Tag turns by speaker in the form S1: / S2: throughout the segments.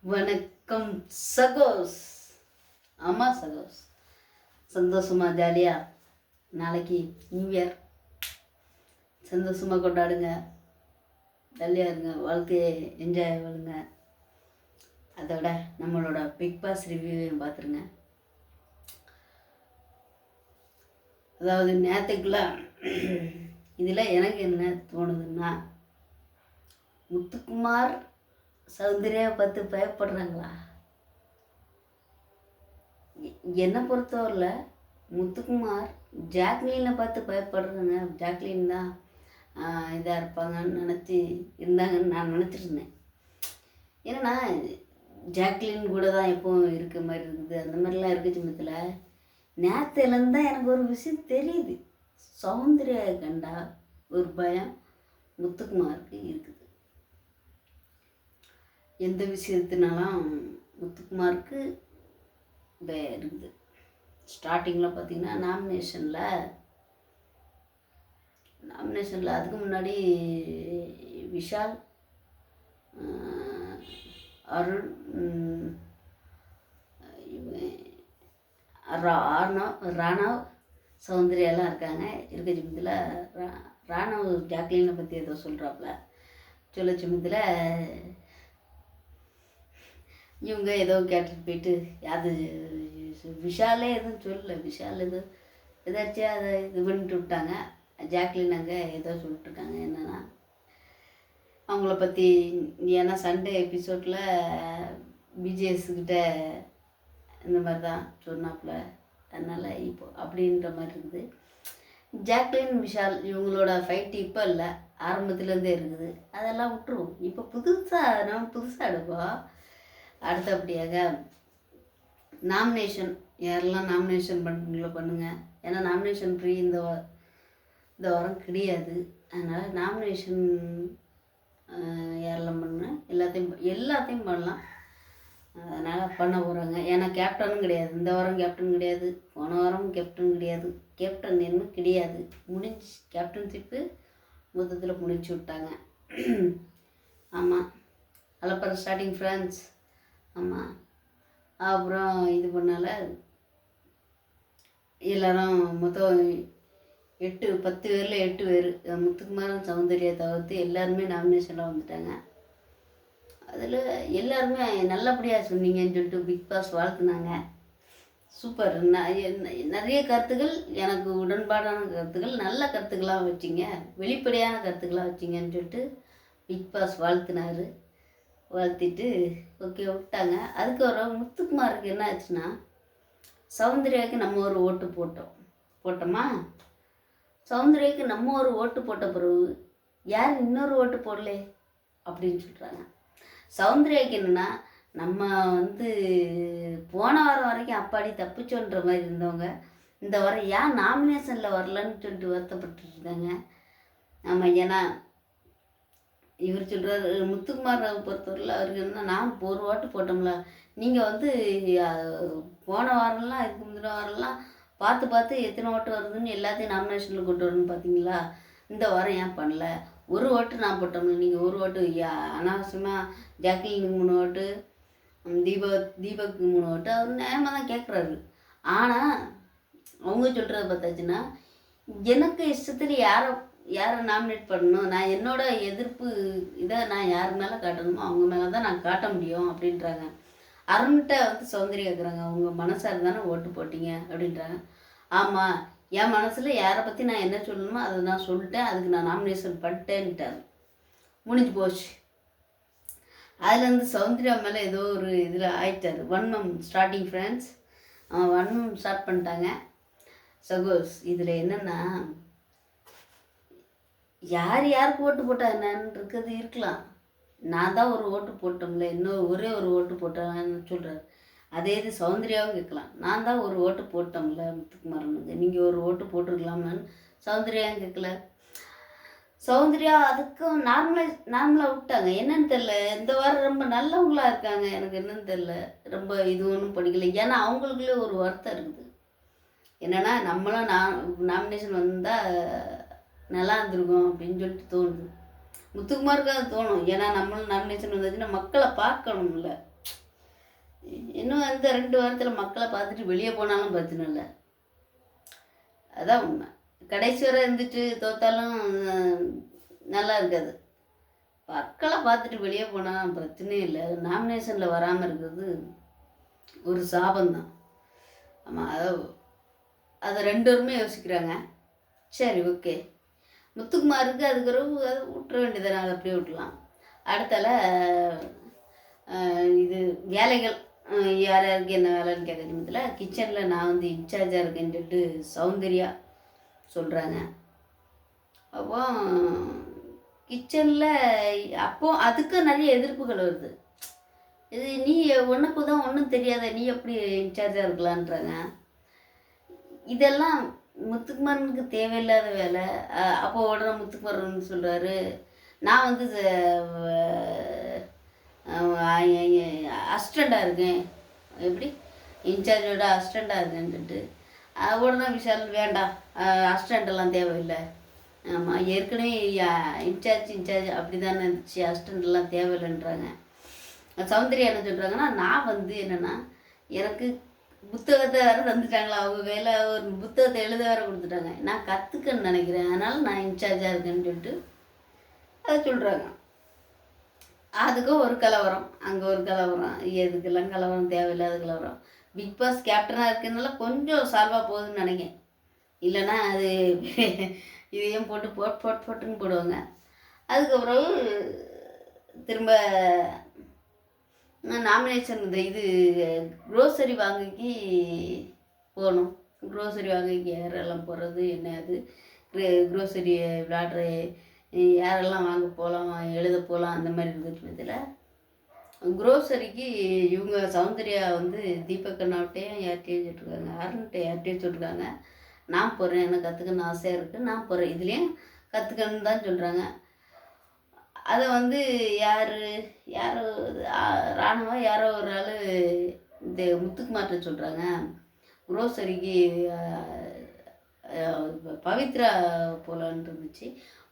S1: வணக்கம் சகோஸ். ஆமாம் சகோஸ், சந்தோஷமாக ஜாலியாக நாளைக்கு நியூ இயர் சந்தோஷமாக கொண்டாடுங்க, ஜாலியாக இருங்க, வாழ்க்கையை என்ஜாய் பண்ணுங்க. அதோட நம்மளோட பிக் பாஸ் ரிவ்யூவையும் பார்த்துருங்க. அதாவது நேற்றுக்குள்ள இதில் எனக்கு என்ன தோணுதுன்னா, முத்துக்குமார் சௌந்தர்யா பார்த்து பயப்படுறாங்களா? என்னை பொறுத்தவரையில் முத்துக்குமார் ஜாக்லினை பார்த்து பயப்படுறாங்க. ஜாக்லின் தான் இதாக இருப்பாங்கன்னு இருந்தாங்கன்னு நான் நினச்சிருந்தேன். ஏன்னா ஜாக்லின் கூட தான் எப்போவும் இருக்க மாதிரி இருக்குது, அந்த மாதிரிலாம் இருக்க சமயத்தில் நேற்றுலேருந்து தான் எனக்கு ஒரு விஷயம் தெரியுது. சௌந்தர்யா கண்டா ஒரு பயம் முத்துக்குமாருக்கு இருக்குது. எந்த விஷயத்தினாலும் முத்துக்குமாருக்கு இருக்குது. ஸ்டார்டிங்கில் பார்த்திங்கன்னா நாமினேஷனில் அதுக்கு முன்னாடி விஷால், அருண், ராணவ், சௌந்தர்யாலாம் இருக்காங்க. இருக்க சமயத்தில் ராணவ் ஜாக்லினை பற்றி ஏதோ சொல்கிறாப்புல. சொல்ல சமயத்தில் இவங்க ஏதோ கேட்டுட்டு போயிட்டு அது விஷாலே எதுவும் சொல்லலை. விஷால் ஏதாச்சும் அதை இது பண்ணிட்டு விட்டாங்க. ஜாக்லின் அங்கே ஏதோ சொல்லிட்டுருக்காங்க. என்னென்னா அவங்கள பற்றி, ஏன்னா சண்டே எபிசோடில் பிஜிஎஸ்கிட்ட இந்த மாதிரி தான் சொன்னாப்புல. அதனால் இப்போ அப்படின்ற மாதிரி இருக்குது. ஜாக்லின் விஷால் இவங்களோட ஃபைட்டு இப்போ இல்லை, ஆரம்பத்துலேருந்தே இருக்குது. அதெல்லாம் விட்டுருவோம். இப்போ நம்ம புதுசாக எடுப்போம். அடுத்தபடியாக நாமினேஷன், யாரெல்லாம் நாமினேஷன் பண்ணுறீங்களோ பண்ணுங்கள். ஏன்னா நாமினேஷன் ஃப்ரீ இந்த வாரம் கிடையாது. அதனால் நாமினேஷன் யாரெல்லாம் பண்ணுங்கள், எல்லாத்தையும் பண்ணலாம். அதனால் பண்ண போகிறாங்க. ஏன்னா கேப்டனும் கிடையாது, இந்த வாரம் கேப்டன் கிடையாது, போன வாரம் கேப்டன் கிடையாது. கேப்டன் என்ன கிடையாது, முடிஞ்சு கேப்டன்ஷிப்பு மொத்தத்தில் முடிச்சு விட்டாங்க. ஆமாம், அலப்பற ஸ்டார்டிங் ஃப்ரெண்ட்ஸ். ஆமாம், அப்புறம் இது பண்ணால எல்லோரும் மொத்தம் 10 பேரில் 8 பேர் முத்துக்குமாரன் சௌந்தர்யா தவிர்த்து எல்லாருமே நாமினேஷனில் வந்துட்டாங்க. அதில் எல்லாருமே நல்லபடியாக சொன்னீங்கன்னு சொல்லிட்டு பிக் பாஸ் வாழ்த்துனாங்க. சூப்பர். நிறைய கருத்துக்கள் எனக்கு உடன்பாடான கருத்துக்கள், நல்ல கருத்துக்களாக வச்சிங்க, வெளிப்படையான கருத்துக்களாக வச்சிங்கன்னு சொல்லிட்டு பிக் பாஸ் வாழ்த்துனார். வாழ்த்திட்டு ஓகே விட்டாங்க. அதுக்கு ஒரு முத்துக்குமாருக்கு என்ன ஆச்சுன்னா, சௌந்தர்யாவுக்கு நம்ம ஒரு ஓட்டு போட்டோமா, சௌந்தர்யாவுக்கு நம்ம ஒரு ஓட்டு போட்ட பிறகு யார் இன்னொரு ஓட்டு போடலே அப்படின்னு சொல்கிறாங்க. சௌந்தர்யாவுக்கு என்னென்னா, நம்ம போன வாரம் வரைக்கும் அப்பாடி தப்பிச்சோன்ற மாதிரி இருந்தவங்க இந்த வாரம் ஏன் நாமினேஷனில் வரலன்னு சொல்லிட்டு வருத்தப்பட்டு இருக்காங்க. ஆமாம், ஏன்னா இவர் சொல்கிறார், முத்துக்குமாரை பொறுத்தவரையில் அவருக்கு என்ன, நான் ஒரு ஓட்டு போட்டோம்ல, நீங்கள் போன வாரம்லாம் இதுக்கு முந்தின வாரம்லாம் பார்த்து எத்தனை ஓட்டு வருதுன்னு எல்லாத்தையும் நாமினேஷனில் கொண்டு வரணும்னு பார்த்தீங்களா, இந்த வாரம் ஏன் பண்ணல, ஒரு ஓட்டு நான் போட்டோம்ல, நீங்கள் ஒரு ஓட்டு அனாவசியமாக ஜாக்லினுக்கு 3 ஓட்டு, தீபக்கு 3 ஓட்டு, அவர் நியாயமாக தான் கேட்குறாரு. ஆனால் அவங்க சொல்கிறத பார்த்தாச்சுன்னா, எனக்கு இஷ்டத்தில் யாரை நாமினேட் பண்ணணும், நான் என்னோட எதிர்ப்பு இதை நான் யார் மேலே காட்டணுமோ அவங்க மேலே தான் நான் காட்ட முடியும் அப்படின்றாங்க. அருண்கிட்ட சௌந்தர்யா கேட்குறாங்க, உங்கள் மனசாக தானே ஓட்டு போட்டீங்க அப்படின்றாங்க. ஆமாம், என் மனசில் யாரை பற்றி நான் என்ன சொல்லணுமோ அதை நான் சொல்லிட்டேன், அதுக்கு நான் நாமினேஷன் பண்ணிட்டேன்ட்டார். முடிஞ்சு போச்சு. அதுலேருந்து சௌந்தர்யா மேலே ஏதோ ஒரு இதில் ஆயிட்டார். வன்மம் ஸ்டார்டிங் ஃப்ரெண்ட்ஸ், வன்மம் ஸ்டார்ட் பண்ணிட்டாங்க. சகோஸ், இதில் என்னென்னா, யாருக்கு ஓட்டு போட்டால் என்னன்னு இருக்கிறது இருக்கலாம். நான் தான் ஒரு ஓட்டு போட்டோம்ல, இன்னும் ஒரே ஒரு ஓட்டு போட்டேன்னு சொல்கிறாரு. அதே இது சௌந்தர்யாவும் கேட்கலாம், நான் தான் ஒரு ஓட்டு போட்டோம்ல முத்துக்குமாரனுக்கு, நீங்கள் ஒரு ஓட்டு போட்டிருக்கலாம்னு சௌந்தர்யாவும் கேட்கல. சௌந்தர்யா அதுக்கும் நார்மலாக விட்டாங்க. என்னன்னு தெரில, இந்த வாரம் ரொம்ப நல்லவங்களாக இருக்காங்க. எனக்கு என்னன்னு தெரில, ரொம்ப இது ஒன்றும் படிக்கலை. ஏன்னா அவங்களுக்குள்ளே ஒரு வருத்தம் இருக்குது. என்னென்னா நம்மளும் நாமினேஷன் வந்தால் நல்லா இருந்திருக்கும் அப்படின்னு சொல்லிட்டு தோணுது. முத்துக்குமாருக்கு அது தோணும். ஏன்னா நம்மளும் நாமினேஷன் வந்தாச்சுன்னா மக்களை பார்க்கணும்ல. இன்னும் அந்த 2 வாரத்தில் மக்களை பார்த்துட்டு வெளியே போனாலும் பிரச்சனை இல்லை. அதான் உண்மை. கடைசி வரை இருந்துட்டு தோத்தாலும் நல்லா இருக்காது. மக்களை பார்த்துட்டு வெளியே போனால் பிரச்சனையே இல்லை. நாமினேஷனில் வராமல் இருக்கிறது ஒரு சாபம்தான். ஆமாம், அதை 2 பேருமே யோசிக்கிறாங்க. சரி, ஓகே. முத்துக்குமாருக்கு அதுக்கு அதை விட்டுற வேண்டியதை நாங்கள் அப்படியே விட்டுலாம். அடுத்தால இது வேலைகள் யார் யாருக்கு என்ன வேலைன்னு கேட்க நிமிடத்தில் கிச்சனில் நான் வந்து இன்சார்ஜாக இருக்கேன்னு சொல்லிட்டு சௌந்தர்யா சொல்கிறாங்க. அப்போ கிச்சனில் அப்போது அதுக்கு நிறைய எதிர்ப்புகள் வருது. இது நீ உனக்கு தான் ஒன்றும் தெரியாத, நீ எப்படி இன்சார்ஜாக இருக்கலான்றாங்க. இதெல்லாம் முத்துக்குமாரனுக்கு தேவையில்லாத வேலை. அப்போ உடனே முத்துக்குமாரன் சொல்கிறாரு, நான் வந்து அசிஸ்டண்ட்டாக இருக்கேன், எப்படி இன்சார்ஜோட அசிஸ்டண்ட்டாக இருக்கேன்னு சொல்லிட்டு உடனே விஷால் வேண்டாம், அசிஸ்டண்ட்டெல்லாம் தேவையில்லை. ஆமாம், ஏற்கனவே இன்சார்ஜ் அப்படி தானே இருந்துச்சு, அசிஸ்டண்ட்லாம் தேவையில்லைன்றாங்க. சௌந்தர்யா என்ன சொல்கிறாங்கன்னா, நான் வந்து என்னென்னா எனக்கு புத்தகத்தை வேறு தந்துட்டாங்களா, அவங்க கையில் ஒரு புத்தகத்தை எழுத வேறு கொடுத்துட்டாங்க, நான் கற்றுக்கன்னு நினைக்கிறேன், அதனால் நான் இன்சார்ஜாக இருக்கேன்னு சொல்லிட்டு அதை சொல்கிறாங்க. அதுக்கும் ஒரு கலவரம், அங்கே ஒரு கலவரம், எதுக்கெல்லாம் கலவரம், தேவையில்லாத கலவரம். பிக் பாஸ் கேப்டனாக இருக்கிறதுனால கொஞ்சம் சால்வாக போகுதுன்னு நினைக்கிறேன். இல்லைன்னா அது இதையும் போட்டுன்னு போடுவாங்க. அதுக்கப்புறம் திரும்ப நாமினேஷன் இது க்ரோசரி வாங்கிக்கு போகணும். க்ரோசரி வாங்கிக்கு யாரெல்லாம் போகிறது, என்ன அது க்ரோசரி விளையாடுற யாரெல்லாம் வாங்க போகலாம், எழுத போகலாம், அந்த மாதிரி இருக்கிறதுல க்ரோசரிக்கு இவங்க சௌந்தர்யா வந்து தீபக் அண்ணாவிட்டையும் யார்கிட்டையும் சொல்லிட்டுருக்காங்க, அருண்கிட்ட யார்கிட்டையும் சொல்லியிருக்காங்க, நான் போகிறேன், எனக்கு கற்றுக்கணும் ஆசையாக இருக்குது, நான் போகிறேன், இதுலேயும் கற்றுக்கணுன்னு தான் சொல்கிறாங்க. அதை வந்து யாரோ ராணுவா யாரோ ஒரு ஆள் இந்த முத்துக்குமார்ட்ட சொல்கிறாங்க, க்ரோசரிக்கு பவித்ரா போகலான்னு இருந்துச்சு,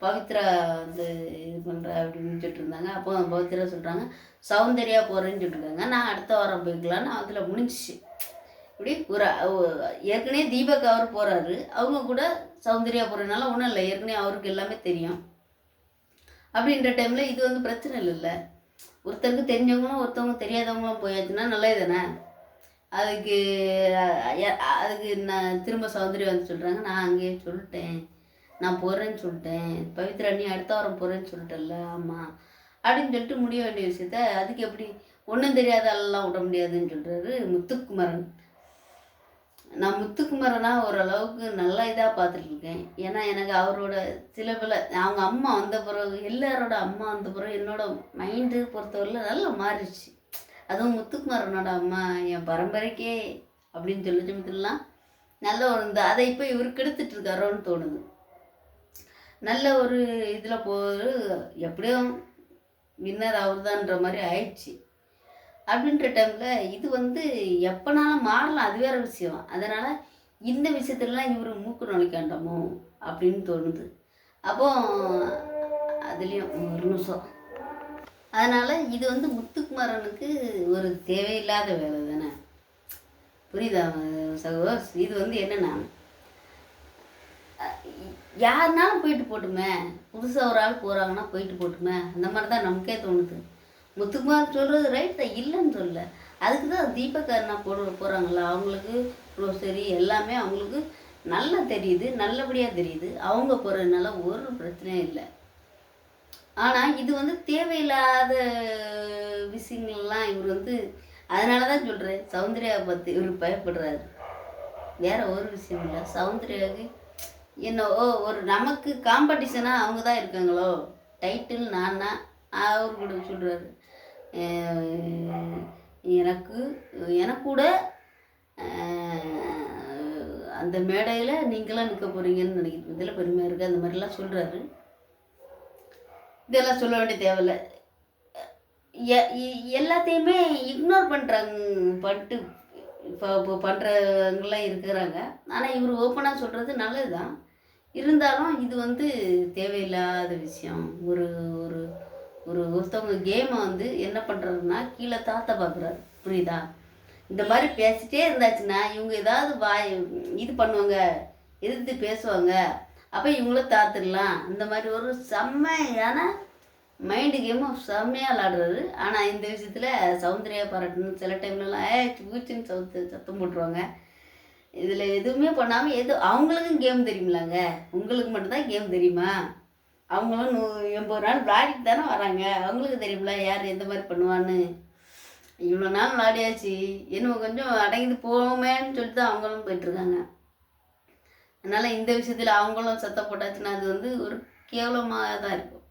S1: பவித்ரா வந்து இது பண்ணுற அப்படின்னு சொல்லிட்டு இருந்தாங்க. அப்போ பவித்ரா சொல்கிறாங்க சௌந்தர்யா போகிறேன்னு சொல்லியிருக்காங்க, நான் அடுத்த வாரம் போய்க்கலான்னு அதில் முடிஞ்சிச்சு. இப்படி ஒரு ஏற்கனவே தீபக் அவர் போகிறாரு, அவங்க கூட சௌந்தர்யா போகிறதுனால ஒன்றும் இல்லை, ஏற்கனவே அவருக்கு எல்லாமே தெரியும். அப்படின்ற டைமில் இது வந்து பிரச்சனை இல்லைல்ல, ஒருத்தருக்கு தெரிஞ்சவங்களும் ஒருத்தவங்க தெரியாதவங்களும் போயாச்சுன்னா நல்லது தானே. அதுக்கு நான் திரும்ப சௌந்தர்யா வந்து சொல்கிறாங்க, நான் அங்கேயே சொல்லிட்டேன், நான் போகிறேன்னு சொல்லிட்டேன், பவித்ரா நீ அடுத்த வாரம் போகிறேன்னு சொல்லிட்டல, ஆமாம் அப்படின்னு சொல்லிட்டு முடிய வேண்டிய விஷயத்த அதுக்கு எப்படி ஒன்றும் தெரியாத ஆளெல்லாம் விட முடியாதுன்னு சொல்கிறாரு முத்துக்குமரன். நான் முத்துக்குமரனா ஓரளவுக்கு நல்லா இதாக பார்த்துட்ருக்கேன். ஏன்னா எனக்கு அவரோட சில பல அவங்க அம்மா வந்த பிறகு, எல்லாரோட அம்மா வந்த பிறகு என்னோட மைண்டு பொறுத்தவரையில் நல்லா மாறிடுச்சு. அதுவும் முத்துக்குமரனோட அம்மா என் பரம்பரைக்கே அப்படின்னு சொல்லிச்சுலாம் நல்ல ஒரு அதை இப்போ இவர் கெடுத்துட்ருக்காரோன்னு தோணுது. நல்ல ஒரு இதில் எப்படியும் வின்னர் அவர்தான்ற மாதிரி ஆயிடுச்சு. அப்படின்ற டைமில் இது வந்து எப்போனாலும் மாறலாம், அது வேறு விஷயம். அதனால் இந்த விஷயத்துலலாம் இவர் மூக்கு நுழைக்காண்டாமோ அப்படின்னு தோணுது. அப்போ அதுலேயும் ஒரு நிமிஷம். அதனால் இது வந்து முத்துக்குமரனுக்கு ஒரு தேவையில்லாத வேலை தானே, புரியுதா சகோஸ்? இது வந்து என்னென்னா யாருனாலும் போயிட்டு போட்டுமே, புதுசாக ஒரு ஆள் போகிறாங்கன்னா போயிட்டு போட்டுமே, அந்த மாதிரி தான் நமக்கே தோணுது. முத்துக்குமார் சொல்கிறது ரைட் தான், இல்லைன்னு சொல்ல. அதுக்கு தான் தீபக் அண்ணா போகிறாங்களா, அவங்களுக்கு சரி எல்லாமே அவங்களுக்கு நல்லா தெரியுது, நல்லபடியாக தெரியுது, அவங்க போகிறதுனால ஒரு பிரச்சனையும் இல்லை. ஆனால் இது வந்து தேவையில்லாத விஷயங்கள்லாம் இவர் வந்து, அதனால தான் சொல்கிறேன் சௌந்தர்யாவை பற்றி இவர் பயப்படுறாரு, வேற ஒரு விஷயம் இல்லை. சௌந்தர்யாவுக்கு என்னவோ ஒரு நமக்கு காம்படிஷனாக அவங்க தான் இருக்காங்களோ, டைட்டில் நான்னா அவர் கூட சொல்கிறாரு, எனக்கு கூட அந்த மேடையில் நீங்களாம் நிற்க போகிறீங்கன்னு நினைக்கிறேன், இதில் பெருமையாக இருக்குது, அந்த மாதிரிலாம் சொல்கிறாரு. இதெல்லாம் சொல்ல வேண்டிய தேவையில்லை. எல்லாத்தையுமே இக்னோர் பண்ணிட்டு இப்போ பண்ணுறவங்களாம் இருக்கிறாங்க. ஆனால் இவர் ஓப்பனாக சொல்கிறது நல்லது தான், இருந்தாலும் இது வந்து தேவையில்லாத விஷயம். ஒரு ஒரு ஒருத்தவங்க கேமை வந்து என்ன பண்ணுறாருன்னா கீழே தாத்த பார்க்குறாரு. புரியுதா? இந்த மாதிரி பேசிட்டே இருந்தாச்சுன்னா இவங்க ஏதாவது இது பண்ணுவாங்க, எதிர்த்து பேசுவாங்க. அப்போ இவங்கள தாத்துடலாம். இந்த மாதிரி ஒரு செம்மையான மைண்டு கேமும் செம்மையாக விளாடுறாரு. ஆனால் இந்த விஷயத்தில் சௌந்தர்யா பாராட்டணும். சில டைம்லலாம் பூச்சின்னு சத்தம் போட்டுருவாங்க. இதில் எதுவுமே பண்ணாமல் அவங்களுக்கும் கேம் தெரியுமிலாங்க. உங்களுக்கு மட்டும்தான் கேம் தெரியுமா? அவங்களும் 80 நாள் விளையாடிட்டு தானே வராங்க. அவங்களுக்கு தெரியுமில யார் எந்த மாதிரி பண்ணுவான்னு. இவ்வளோ நாள் விளையாடியாச்சு, இன்னும் கொஞ்சம் அடங்கிட்டு போவோமேன்னு சொல்லிட்டு தான் அவங்களும் போயிட்டுருக்காங்க. அதனால் இந்த விஷயத்தில் அவங்களும் சத்தம் போட்டாச்சுன்னா அது வந்து ஒரு கேவலமாக தான் இருக்கும்.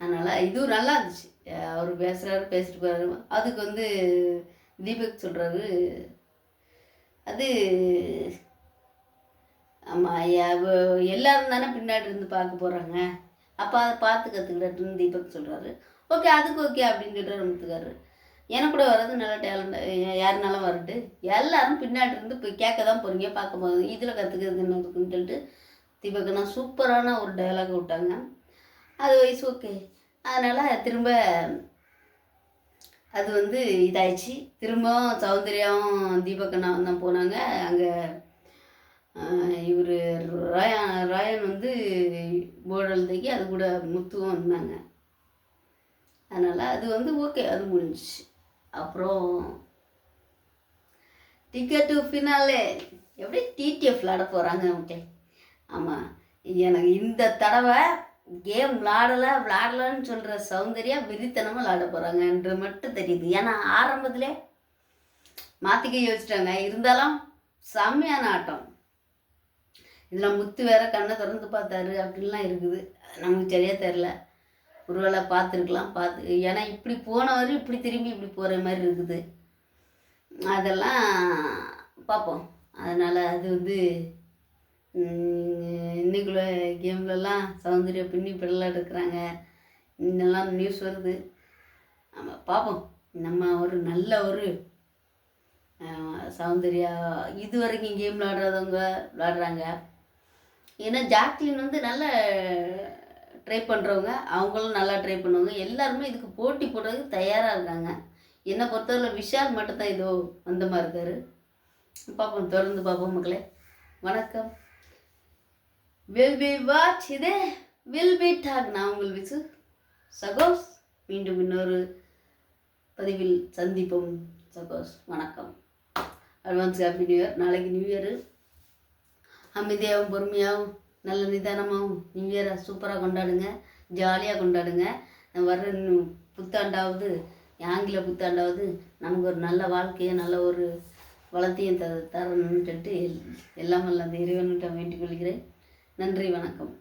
S1: அதனால் இதுவும் நல்லா இருந்துச்சு. அவர் பேசிட்டு போகிறாரு. அதுக்கு வந்து தீபக் சொல்கிறாரு, அது ஆமாம் ஐயா, எல்லோரும் தானே பின்னாடி இருந்து பார்க்க போகிறாங்க, அப்போ அதை பார்த்து கற்றுக்கிட்டேன்னு தீபக் சொல்கிறாரு. ஓகே, அதுக்கு ஓகே அப்படின்னு சொல்கிறார் முத்துக்காரரு. எனக்கு கூட வர்றது நல்ல டேலண்ட், யாருனாலும் வரட்டு, எல்லோரும் பின்னாடி இருந்து போய் கேட்க தான் போகிறீங்க, பார்க்க போகுது, இதில் கற்றுக்கிறது என்ன இருக்குன்னு சொல்லிட்டு தீபக்னா சூப்பரான ஒரு டயலாக் விட்டாங்க. அது வயசு ஓகே. அதனால் திரும்ப அது வந்து இதாகிடுச்சு. திரும்பவும் சௌந்தர்யாவும் தீபக்கண்ணாவும் தான் போனாங்க. அங்கே இவர் ராயன் வந்து போர்டு எழுதிக்கி அது கூட முத்துவும் இருந்தாங்க. அதனால் அது வந்து ஓகே, அது முடிஞ்சிச்சு. அப்புறம் டிக்கெட்டு ஃபினாலே எப்படி டிடிஎஃப் விளாட போகிறாங்க ஓகே. ஆமாம், எனக்கு இந்த தடவை கேம் விளாடலான்னு சொல்கிற சௌந்தர்யா வெறித்தனமாக விளாட போகிறாங்கன்ற மட்டும் தெரியுது. ஏன்னா ஆரம்பத்திலே மாற்றிக்க யோசிச்சிட்டாங்க. இருந்தாலும் செம்மையான ஆட்டம். இதில் முத்து வேற கண்ணை திறந்து பார்த்தாரு அப்படின்லாம் இருக்குது. நமக்கு சரியாக தெரில. ஒருவேளை பார்த்துருக்கலாம். ஏன்னா இப்படி போனவர் இப்படி திரும்பி இப்படி போகிற மாதிரி இருக்குது. அதெல்லாம் பார்ப்போம். அதனால் அது வந்து இன்னைக்குள்ள கேம்லலாம் சௌந்தர்யா பின்னி பிடலாக இருக்கிறாங்க. இன்னெல்லாம் நியூஸ் வருது. நம்ம பார்ப்போம். நம்ம ஒரு நல்ல ஒரு சௌந்தர்யா இது வரைக்கும் கேம் விளாடுறாங்க. ஏன்னா ஜாக்லின் வந்து நல்லா ட்ரை பண்ணுறவங்க, அவங்களும் நல்லா ட்ரை பண்ணுவாங்க. எல்லாருமே இதுக்கு போட்டி போடுறதுக்கு தயாராக இருக்காங்க. என்னை பொறுத்தவரை விஷால் மட்டும்தான் இதோ அந்த மாதிரி இருக்கார். பார்ப்போம், தொடர்ந்து பார்ப்போம் மக்களே. வணக்கம். வில் பி வாட்ச் இது வில் பி டாக். நான் உங்கள் விசு சகோஸ். மீண்டும் இன்னொரு பதிவில் சந்திப்போம் சகோஸ். வணக்கம். Advance happy new year. நாளைக்கு நியூ இயரு. அமைதியாகவும் பொறுமையாகவும் நல்ல நிதானமாகவும் நியூ இயரை சூப்பராக கொண்டாடுங்க, ஜாலியாக கொண்டாடுங்க. வர்ற புத்தாண்டாவது ஆங்கில புத்தாண்டாவது நமக்கு ஒரு நல்ல வாழ்க்கையை நல்ல ஒரு வளத்தையும் தரணும்னு சொல்லிட்டு எல்லாம் வல்ல அந்த இறைவன்கிட்ட வேண்டிக் கொள்கிறேன். நன்றி, வணக்கம்.